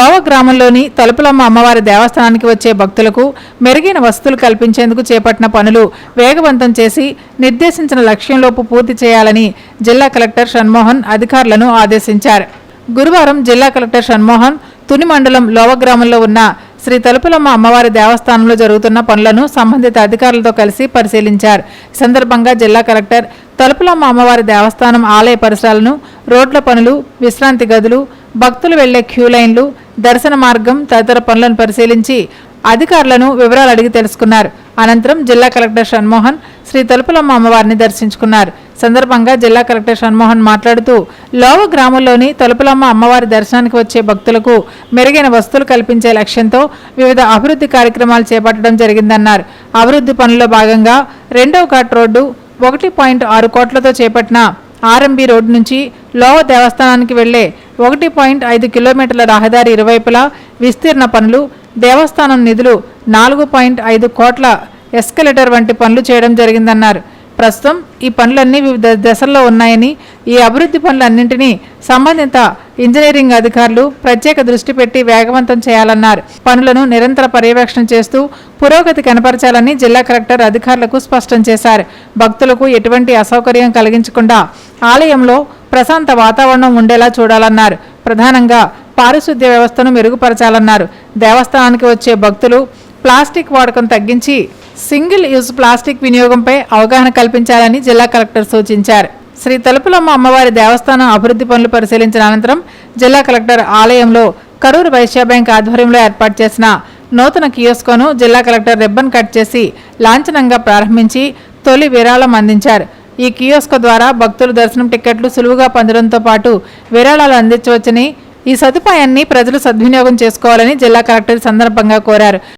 లోవ గ్రామంలోని తలుపులమ్మ అమ్మవారి దేవస్థానానికి వచ్చే భక్తులకు మెరుగైన వసతులు కల్పించేందుకు చేపట్టిన పనులు వేగవంతం చేసి నిర్దేశించిన లక్ష్యంలోపు పూర్తి చేయాలని జిల్లా కలెక్టర్ షణ్మోహన్ అధికారులను ఆదేశించారు. గురువారం జిల్లా కలెక్టర్ షణ్మోహన్ తుని మండలం లోవ గ్రామంలో ఉన్న శ్రీ తలుపులమ్మ అమ్మవారి దేవస్థానంలో జరుగుతున్న పనులను సంబంధిత అధికారులతో కలిసి పరిశీలించారు. ఈ సందర్భంగా జిల్లా కలెక్టర్ తలుపులమ్మ అమ్మవారి దేవస్థానం ఆలయ పరిసరాలను, రోడ్ల పనులు, విశ్రాంతి గదులు, భక్తులు వెళ్లే క్యూ లైన్లు, దర్శన మార్గం తదితర పనులను పరిశీలించి అధికారులను వివరాలు అడిగి తెలుసుకున్నారు. అనంతరం జిల్లా కలెక్టర్ షణ్మోహన్ శ్రీ తలుపులమ్మ అమ్మవారిని దర్శించుకున్నారు. సందర్భంగా జిల్లా కలెక్టర్ షణ్మోహన్ మాట్లాడుతూ లోవ గ్రామంలోని తలుపులమ్మ అమ్మవారి దర్శనానికి వచ్చే భక్తులకు మెరుగైన వసతులు కల్పించే లక్ష్యంతో వివిధ అభివృద్ధి కార్యక్రమాలు చేపట్టడం జరిగిందన్నారు. అభివృద్ధి పనుల్లో భాగంగా 2వ ఘాట్ రోడ్డు 1.6 కోట్లతో చేపట్టిన ఆర్ఎంబీ రోడ్డు నుంచి లోవ దేవస్థానానికి వెళ్లే 1.5 కిలోమీటర్ల రహదారి ఇరువైపులా విస్తీర్ణ పనులు, దేవస్థానం నిధులు 4.5 కోట్ల ఎస్కలేటర్ వంటి పనులు చేయడం జరిగిందన్నారు. ప్రస్తుతం ఈ పనులన్నీ వివిధ దశల్లో ఉన్నాయని, ఈ అభివృద్ధి పనులన్నింటినీ సంబంధిత ఇంజనీరింగ్ అధికారులు ప్రత్యేక దృష్టి పెట్టి వేగవంతం చేయాలన్నారు. పనులను నిరంతర పర్యవేక్షణ చేస్తూ పురోగతి కనపరచాలని జిల్లా కలెక్టర్ అధికారులకు స్పష్టం చేశారు. భక్తులకు ఎటువంటి అసౌకర్యం కలిగించకుండా ఆలయంలో ప్రశాంత వాతావరణం ఉండేలా చూడాలన్నారు. ప్రధానంగా పారిశుద్ధ్య వ్యవస్థను మెరుగుపరచాలన్నారు. దేవస్థానానికి వచ్చే భక్తులు ప్లాస్టిక్ వాడకం తగ్గించి సింగిల్ యూజ్ ప్లాస్టిక్ వినియోగంపై అవగాహన కల్పించాలని జిల్లా కలెక్టర్ సూచించారు. శ్రీ తలుపులమ్మ అమ్మవారి దేవస్థానం అభివృద్ధి పనులు పరిశీలించిన అనంతరం జిల్లా కలెక్టర్ ఆలయంలో కరూరు వైశ్య బ్యాంక్ ఆధ్వర్యంలో ఏర్పాటు చేసిన నూతన కియోస్కోను జిల్లా కలెక్టర్ రిబ్బన్ కట్ చేసి లాంఛనంగా ప్రారంభించి తొలి విరాళం అందించారు. ఈ కియోస్కో ద్వారా భక్తులు దర్శనం టికెట్లు సులువుగా పొందడంతో పాటు విరాళాలు అందించవచ్చని, ఈ సదుపాయాన్ని ప్రజలు సద్వినియోగం చేసుకోవాలని జిల్లా కలెక్టర్ సందర్భంగా కోరారు.